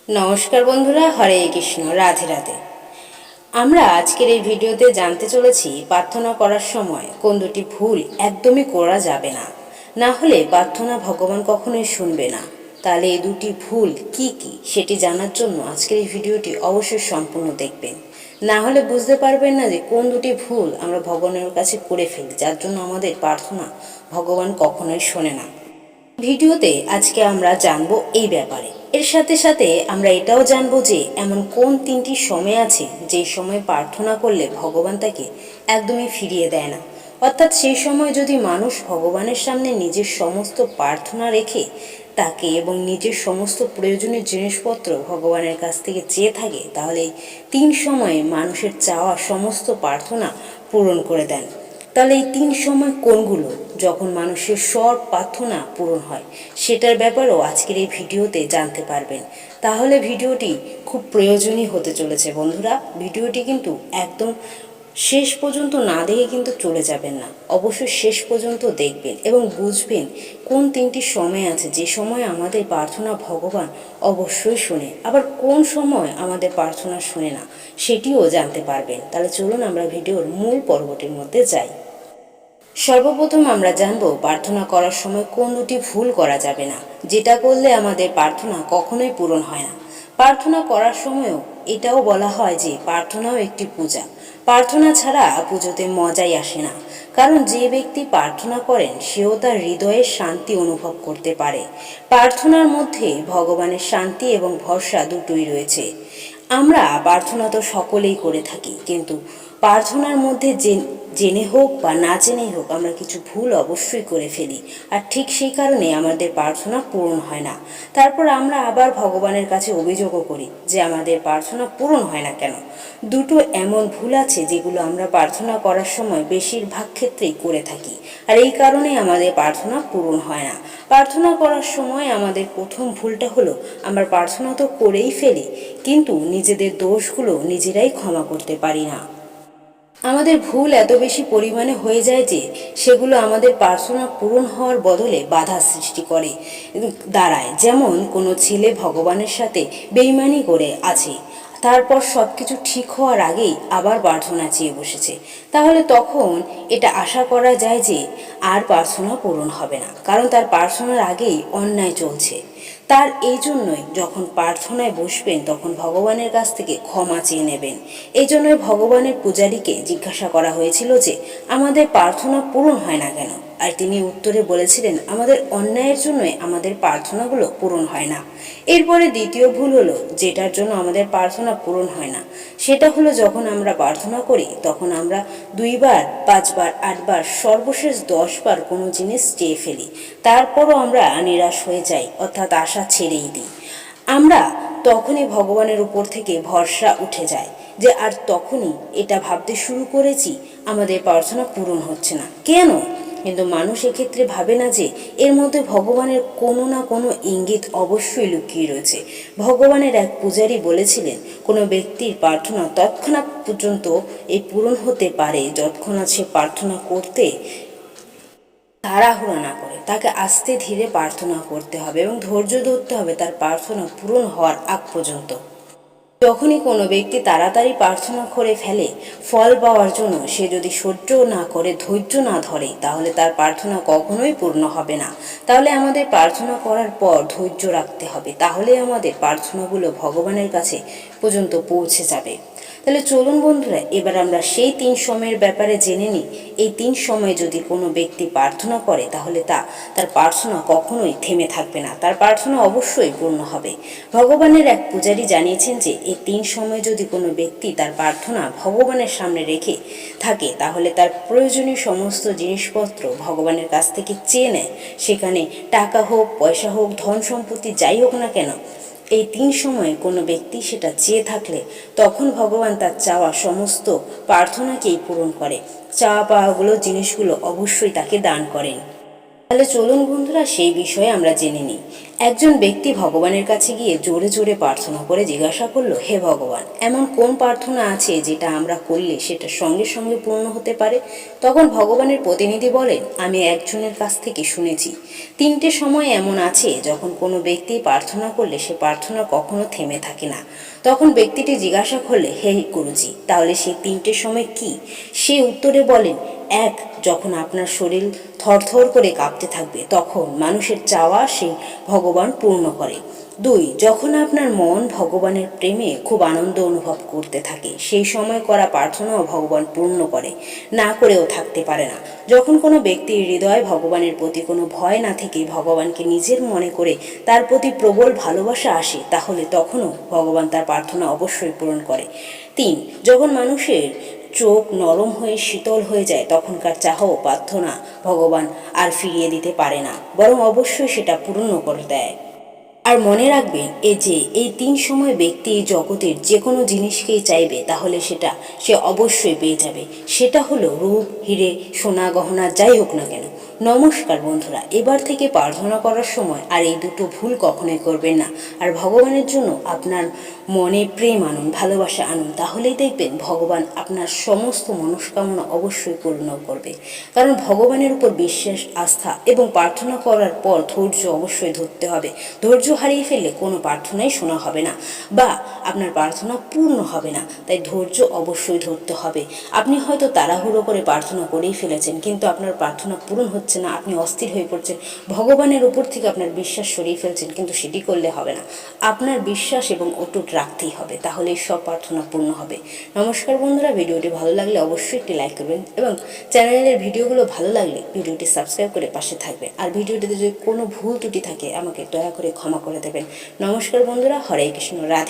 নমস্কার বন্ধুরা, হরে কৃষ্ণ, রাধে রাধে। আমরা আজকের এই ভিডিওতে জানতে চলেছি প্রার্থনা করার সময় কোন দুটি ভুল একদমই করা যাবে না, না হলে প্রার্থনা ভগবান কখনোই শুনবে না। তাহলে এই দুটি ভুল কি কি সেটি জানার জন্য আজকের এই ভিডিওটি অবশ্যই সম্পূর্ণ দেখবেন, না হলে বুঝতে পারবেন না যে কোন দুটি ভুল আমরা ভগবানের কাছে করে ফেলি, যার জন্য আমাদের প্রার্থনা ভগবান কখনোই শোনে না। ভিডিওতে আজকে আমরা জানবো এই ব্যাপারে। এর সাথে সাথে আমরা এটাও জানবো যে এমন কোন তিনটি সময় আছে যে সময় প্রার্থনা করলে ভগবান তাকে একদমই ফিরিয়ে দেয় না। অর্থাৎ সেই সময় যদি মানুষ ভগবানের সামনে নিজের সমস্ত প্রার্থনা রেখে তাকে এবং নিজের সমস্ত প্রয়োজনীয় জিনিসপত্র ভগবানের কাছ থেকে চেয়ে থাকে, তাহলে এই তিন সময়ে মানুষের চাওয়া সমস্ত প্রার্থনা পূরণ করে দেন। তাহলে এই তিন সময় কোনগুলো যখন মানুষের সব প্রার্থনা পূরণ হয়, সেটার ব্যাপারেও আজকের এই ভিডিওতে জানতে পারবেন। তাহলে ভিডিওটি খুব প্রয়োজনীয় হতে চলেছে বন্ধুরা। ভিডিওটি কিন্তু একদম শেষ পর্যন্ত না দেখে কিন্তু চলে যাবেন না, অবশ্যই শেষ পর্যন্ত দেখবেন এবং বুঝবেন কোন তিনটি সময় আছে যে সময় আমাদের প্রার্থনা ভগবান অবশ্যই শোনে, আবার কোন সময় আমাদের প্রার্থনা শোনে না সেটিও জানতে পারবেন। তাহলে চলুন আমরা ভিডিওর মূল পর্বটির মধ্যে যাই। সর্বপ্রথম আমরা জানব প্রার্থনা করার সময় কোন দুটি ভুল করা যাবে না, যেটা করলে আমাদের প্রার্থনা কখনোই পূরণ হয় না। প্রার্থনা করার সময়ও এটাও বলা হয় যে প্রার্থনাও একটি পূজা। প্রার্থনা ছাড়া পুজোতে মজাই আসে না, কারণ যে ব্যক্তি প্রার্থনা করেন সেও তার হৃদয়ের শান্তি অনুভব করতে পারে। প্রার্থনার মধ্যে ভগবানের শান্তি এবং ভরসা দুটোই রয়েছে। আমরা প্রার্থনা তো সকলেই করে থাকি, কিন্তু প্রার্থনার মধ্যে জেনে হোক বা না জেনেই হোক আমরা কিছু ভুল অবশ্যই করে ফেলি, আর ঠিক সেই কারণে আমাদের প্রার্থনা পূরণ হয় না। তারপর আমরা আবার ভগবানের কাছে অভিযোগও করি যে আমাদের প্রার্থনা পূরণ হয় না কেন। দুটো এমন ভুল আছে যেগুলো আমরা প্রার্থনা করার সময় বেশিরভাগ ক্ষেত্রেই করে থাকি, আর এই কারণে আমাদের প্রার্থনা পূরণ হয় না। প্রার্থনা করার সময় আমাদের প্রথম ভুলটা হলো আমরা প্রার্থনা তো করেই ফেলি, কিন্তু নিজেদের দোষগুলো নিজেরাই ক্ষমা করতে পারি না। আমাদের ভুল এত বেশি পরিমাণে হয়ে যায় যে সেগুলো আমাদের প্রার্থনা পূরণ হওয়ার বদলে বাধা সৃষ্টি করে দাঁড়ায়। যেমন কোনো ছেলে ভগবানের সাথে বেইমানি করে আছে, তারপর সব কিছু ঠিক হওয়ার আগেই আবার প্রার্থনা চেয়ে বসেছে, তাহলে তখন এটা আশা করা যায় যে আর প্রার্থনা পূরণ হবে না, কারণ তার প্রার্থনার আগেই অন্যায় চলছে। তার এই জন্যই যখন প্রার্থনায় বসবেন তখন ভগবানের কাছ থেকে ক্ষমা চেয়ে নেবেন। এই জন্যই ভগবানের পূজারীকে জিজ্ঞাসা করা হয়েছিল যে আমাদের প্রার্থনা পূরণ হয় না কেন, আর তিনি উত্তরে বলেছিলেন আমাদের অন্যায়ের জন্যই আমাদের প্রার্থনাগুলো পূরণ হয় না। এরপরে দ্বিতীয় ভুল হলো যেটার জন্য আমাদের প্রার্থনা পূরণ হয় না, সেটা হলো যখন আমরা প্রার্থনা করি তখন আমরা 2বার, 5বার, 8বার, সর্বশেষ 10বার কোনো জিনিস চেয়ে ফেলি, তারপরও আমরা নিরাশ হয়ে যাই, অর্থাৎ আশা ছেড়েই দিই। আমরা তখনই ভগবানের উপর থেকে ভরসা উঠে যায় যে আর তখনই এটা ভাবতে শুরু করেছি আমাদের প্রার্থনা পূরণ হচ্ছে না কেন। কিন্তু মানুষ এক্ষেত্রে ভাবে না যে এর মধ্যে ভগবানের কোনো না কোনো ইঙ্গিত অবশ্যই লুকিয়ে রয়েছে। ভগবানের এক পূজারী বলেছিলেন কোনো ব্যক্তির প্রার্থনা তৎক্ষণাৎ পর্যন্ত এই পূরণ হতে পারে যৎক্ষণাৎ সে প্রার্থনা করতে তাড়াহুড়ো না করে তাকে আস্তে ধীরে প্রার্থনা করতে হবে এবং ধৈর্য ধরতে হবে তার প্রার্থনা পূরণ হওয়ার আগ পর্যন্ত। যখনই কোনো ব্যক্তি তাড়াতাড়ি প্রার্থনা করে ফেলে ফল পাওয়ার জন্য, সে যদি সহ্য না করে, ধৈর্য না ধরে, তাহলে তার প্রার্থনা কখনোই পূর্ণ হবে না। তাহলে আমাদের প্রার্থনা করার পর ধৈর্য রাখতে হবে, তাহলে আমাদের প্রার্থনাগুলো ভগবানের কাছে পর্যন্ত পৌঁছে যাবে। তাহলে চলুন বন্ধুরা, এবার আমরা সেই 3 সময়ের ব্যাপারে জেনে নিই। এই 3 সময়ে যদি কোনো ব্যক্তি প্রার্থনা করে তাহলে তার প্রার্থনা কখনোই থেমে থাকবে না, তার প্রার্থনা অবশ্যই পূর্ণ হবে। ভগবানের এক পূজারী জানিয়েছেন যে এই 3 সময়ে যদি কোনো ব্যক্তি তার প্রার্থনা ভগবানের সামনে রেখে থাকে তাহলে তার প্রয়োজনীয় সমস্ত জিনিসপত্র ভগবানের কাছ থেকে চেয়ে নেয়, সেখানে টাকা হোক, পয়সা হোক, ধন সম্পত্তি যাই হোক না কেন। এই 3 সময়ে কোনো ব্যক্তি সেটা চেয়ে থাকলে তখন ভগবান তার চাওয়া সমস্ত প্রার্থনাকেই পূরণ করে, চাওয়া পাওয়াগুলো জিনিসগুলো অবশ্যই তাকে দান করেন। তাহলে চলুন বন্ধুরা সেই বিষয়ে আমরা জেনে নিই। একজন ব্যক্তি ভগবানের কাছে গিয়ে জোরে জোরে প্রার্থনা করে জিজ্ঞাসা করলো, হে ভগবান, এমন কোন প্রার্থনা আছে যেটা আমরা করলে সেটা সঙ্গে সঙ্গে পূর্ণ হতে পারে? তখন ভগবানের প্রতিনিধি বলেন, আমি একজনের কাছ থেকে শুনেছি 3টে সময় এমন আছে যখন কোনো ব্যক্তি প্রার্থনা করলে সে প্রার্থনা কখনো থেমে থাকে না। তখন ব্যক্তিটি জিজ্ঞাসা করলে, হে গুরুজি, তাহলে সেই 3টে সময় কি? সে উত্তরে বলেন, 1, যখন আপনার শরীর থরথর করে কাঁপতে থাকবে তখন মানুষের চাওয়া সেই ভগবান পূর্ণ করে। 2, যখন আপনার মন ভগবানের প্রেমে খুব আনন্দ অনুভব করতে থাকে সেই সময় করা প্রার্থনাও ভগবান পূর্ণ করে, না করেও থাকতে পারে না। যখন কোনো ব্যক্তির হৃদয় ভগবানের প্রতি কোনো ভয় না থেকে ভগবানকে নিজের মনে করে তার প্রতি প্রবল ভালোবাসা আসে, তাহলে তখনও ভগবান তার প্রার্থনা অবশ্যই পূরণ করে। 3, যখন মানুষের চোখ নরম হয়ে শীতল হয়ে যায় তখনকার চাহ প্রার্থনা ভগবান আর ফিরিয়ে দিতে পারে না, বরং অবশ্যই সেটা পূর্ণ করে দেয়। আর মনে রাখবেন এই 3 সময় ব্যক্তি এই জগতের যে কোনো জিনিসকেই চাইবে তাহলে সেটা সে অবশ্যই পেয়ে যাবে। সেটা হলো রূপ, হিরে, সোনা, গহনা, যাই হোক না কেন। নমস্কার বন্ধুরা, এবার থেকে প্রার্থনা করার সময় আর এই দুটো ভুল কখনোই করবেন না। আর ভগবানের জন্য আপনার মনে প্রেম আনুন, ভালোবাসা আনুন, তাহলেই দেখবেন ভগবান আপনার সমস্ত মনস্কামনা অবশ্যই পূর্ণ করবে। কারণ ভগবানের উপর বিশ্বাস, আস্থা এবং প্রার্থনা করার পর ধৈর্য অবশ্যই ধরতে হবে। ধৈর্য হারিয়ে ফেললে কোনো প্রার্থনাই শোনা হবে না বা আপনার প্রার্থনা পূর্ণ হবে না। তাই ধৈর্য অবশ্যই ধরতে হবে। আপনি হয়তো তাড়াহুড়ো করে প্রার্থনা করেই ফেলেছেন, কিন্তু আপনার প্রার্থনা পূরণ হচ্ছে না, আপনি অস্থির হয়ে পড়ছেন, ভগবানের উপর থেকে আপনার বিশ্বাস সরিয়ে ফেলছেন, কিন্তু সেটি করলে হবে না। আপনার বিশ্বাস এবং অটুট রাখতেই হবে, তাহলেই সব প্রার্থনা পূর্ণ হবে। নমস্কার বন্ধুরা, ভিডিওটি ভালো লাগলে অবশ্যই একটি লাইক করবেন এবং চ্যানেলের ভিডিওগুলো ভালো লাগলে ভিডিওটি সাবস্ক্রাইব করে পাশে থাকবেন। আর ভিডিওটিতে যদি কোনো ভুল ত্রুটি থাকে আমাকে দয়া করে ক্ষমা করে দেবেন। নমস্কার বন্ধুরা, হরে কৃষ্ণ, রাধে।